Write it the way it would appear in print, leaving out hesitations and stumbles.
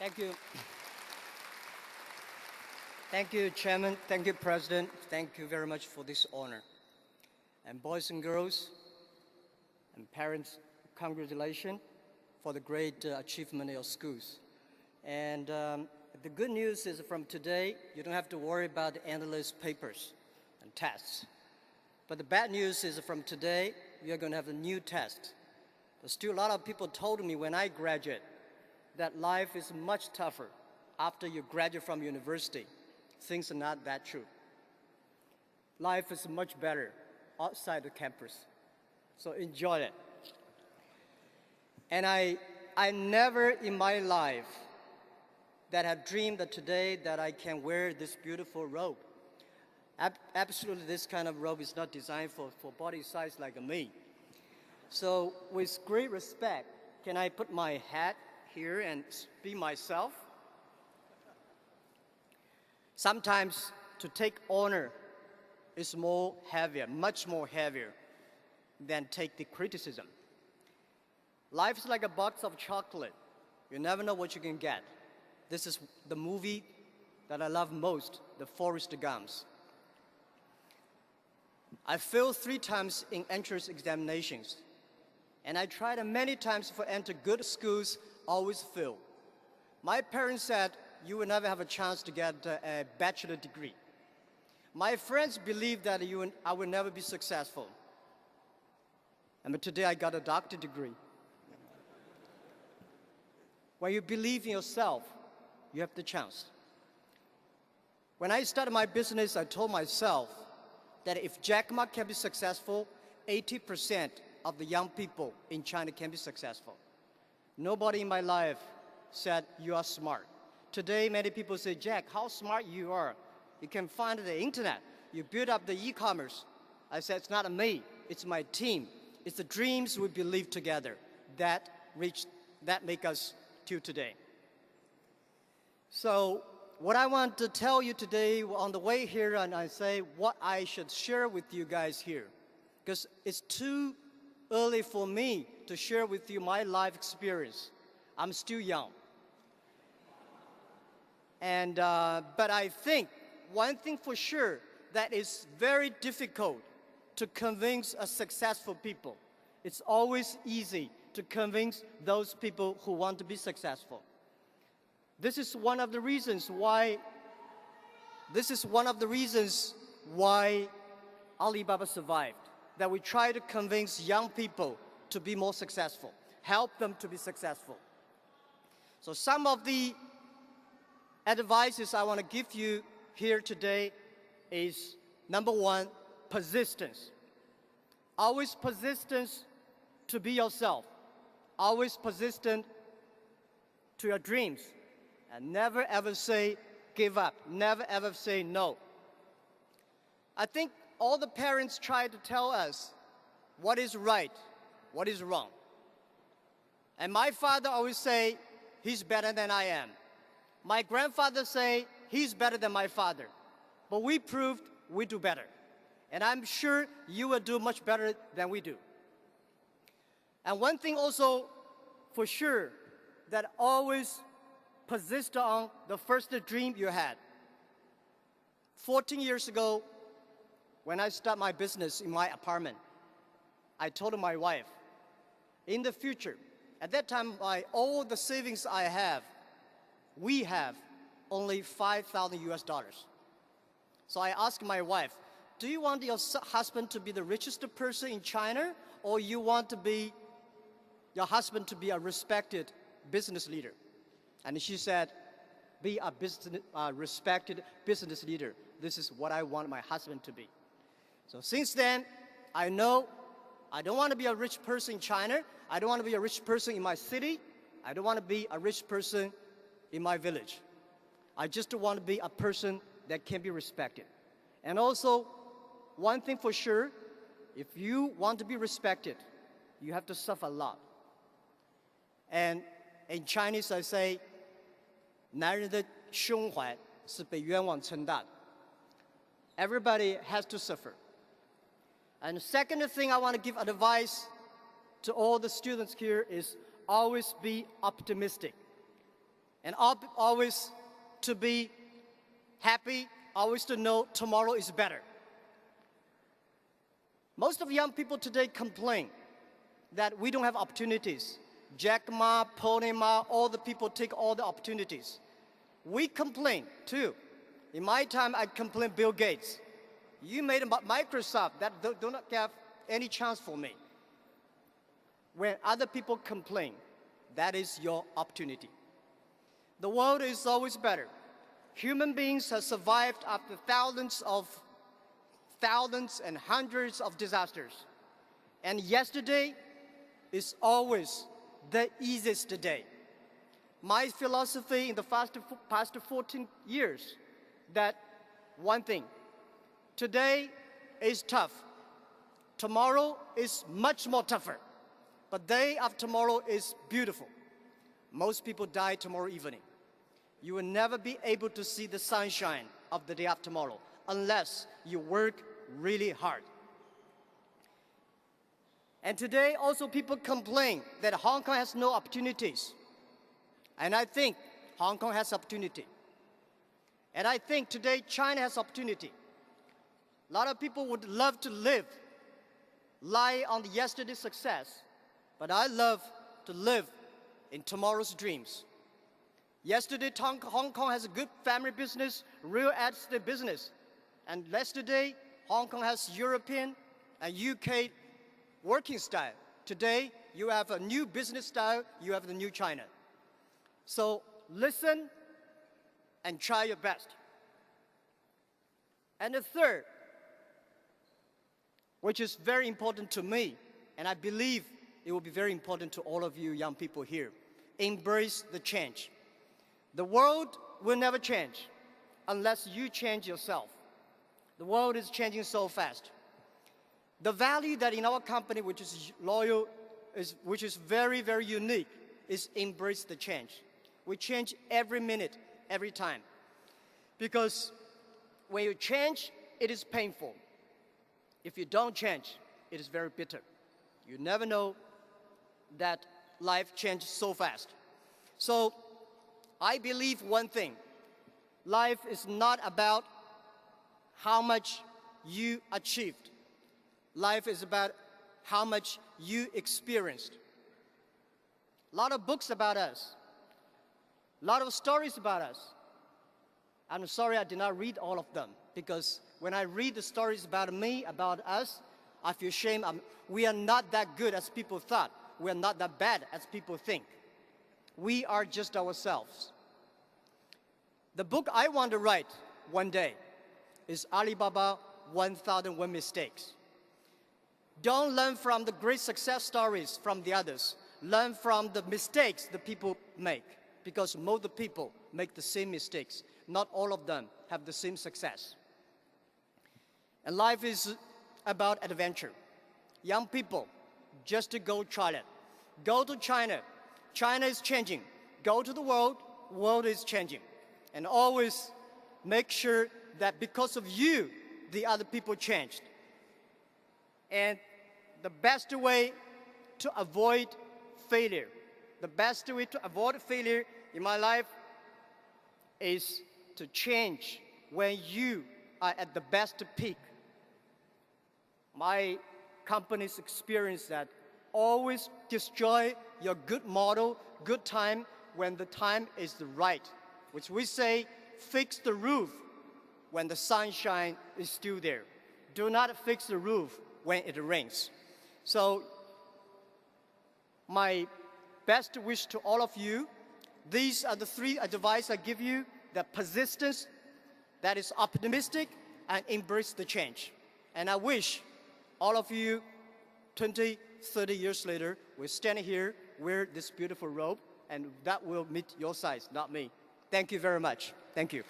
Thank you. Thank you, Chairman. Thank you, President. Thank you very much for this honor. And boys and girls and parents, congratulations for the great achievement in your schools. And the good news is from today, you don't have to worry about the endless papers and tests. But the bad news is from today, you're going to have a new test. There's still a lot of people told me when I graduate that life is much tougher after you graduate from university. Things are not that true. Life is much better outside the campus. So enjoy it. And I never in my life that had dreamed that today that I can wear this beautiful robe. Absolutely, this kind of robe is not designed for body size like me. So with great respect, can I put my hat here and be myself? Sometimes to take honor is more heavier, much more heavier than take the criticism. Life is like a box of chocolate. You never know what you can get. This is the movie that I love most, the Forrest Gumps. I failed 3 times in entrance examinations. And I tried many times to enter good schools, always failed. My parents said, you will never have a chance to get a bachelor degree. My friends believed that I will never be successful. And today I got a doctorate degree. When you believe in yourself, you have the chance. When I started my business, I told myself that if Jack Ma can be successful, 80% of the young people in China can be successful. Nobody in my life said, you are smart. Today, many people say, Jack, how smart you are. You can find the internet. You build up the e-commerce. I said, it's not me, it's my team. It's the dreams we believe together that make us till today. So what I want to tell you today on the way here, and I say what I should share with you guys here, because it's too early for me to share with you my life experience. I'm still young. And, but I think one thing for sure that is very difficult to convince a successful people. It's always easy to convince those people who want to be successful. This is one of the reasons why Alibaba survived. That we try to convince young people to be more successful, help them to be successful. So some of the advices I want to give you here today is, number 1, persistence. Always persistence to be yourself. Always persistent to your dreams. And never ever say give up. Never ever say no. I think all the parents try to tell us what is right, what is wrong. And my father always say, he's better than I am. My grandfather say, he's better than my father. But we proved we do better. And I'm sure you will do much better than we do. And one thing also for sure, that always persist on the first dream you had. 14 years ago, when I started my business in my apartment, I told my wife, in the future, at that time, all the savings I have, we have only $5,000 US. So I asked my wife, do you want your husband to be the richest person in China, or you want your husband to be a respected business leader? And she said, be a respected business leader. This is what I want my husband to be. So since then, I know I don't want to be a rich person in China. I don't want to be a rich person in my city. I don't want to be a rich person in my village. I just want to be a person that can be respected. And also, one thing for sure, if you want to be respected, you have to suffer a lot. And in Chinese, I say, 男人的胸怀是被冤枉撑大的. Everybody has to suffer. And the second thing I want to give advice to all the students here is always be optimistic. And always to be happy, always to know tomorrow is better. Most of young people today complain that we don't have opportunities. Jack Ma, Pony Ma, all the people take all the opportunities. We complain too. In my time, I complained Bill Gates. You made Microsoft that do not have any chance for me. When other people complain, that is your opportunity. The world is always better. Human beings have survived after thousands and hundreds of disasters. And yesterday is always the easiest day. My philosophy in the past 14 years, that one thing, today is tough. Tomorrow is much more tougher. But day after tomorrow is beautiful. Most people die tomorrow evening. You will never be able to see the sunshine of the day after tomorrow unless you work really hard. And today also people complain that Hong Kong has no opportunities. And I think Hong Kong has opportunity. And I think today China has opportunity. A lot of people would love to lie on yesterday's success, but I love to live in tomorrow's dreams. Yesterday, Hong Kong has a good family business, real estate business. And yesterday, Hong Kong has European and UK working style. Today, you have a new business style, you have the new China. So listen and try your best. And the third, which is very important to me, and I believe it will be very important to all of you young people here, embrace the change. The world will never change unless you change yourself. The world is changing so fast. The value that in our company, which is loyal, which is very, very unique, is embrace the change. We change every minute, every time. Because when you change, it is painful. If you don't change, it is very bitter. You never know that life changes so fast. So I believe one thing. Life is not about how much you achieved. Life is about how much you experienced. A lot of books about us. A lot of stories about us. I'm sorry I did not read all of them, because when I read the stories about me, about us, I feel shame. We are not that good as people thought. We are not that bad as people think. We are just ourselves. The book I want to write one day is Alibaba 1001 Mistakes. Don't learn from the great success stories from the others. Learn from the mistakes the people make, because most of the people make the same mistakes. Not all of them have the same success. And life is about adventure. Young people, just to go try it. Go to China. China is changing. Go to the world. World is changing. And always make sure that because of you, the other people changed. And the best way to avoid failure, the best way to avoid failure in my life is to change when you are at the best peak. My company's experience that always destroy your good model, good time, when the time is right, which we say, fix the roof when the sunshine is still there. Do not fix the roof when it rains. So my best wish to all of you, these are the three advice I give you: the persistence, that is optimistic, and embrace the change. And I wish all of you 20, 30 years later will stand here, wear this beautiful robe, and that will meet your size, not me. Thank you very much. Thank you.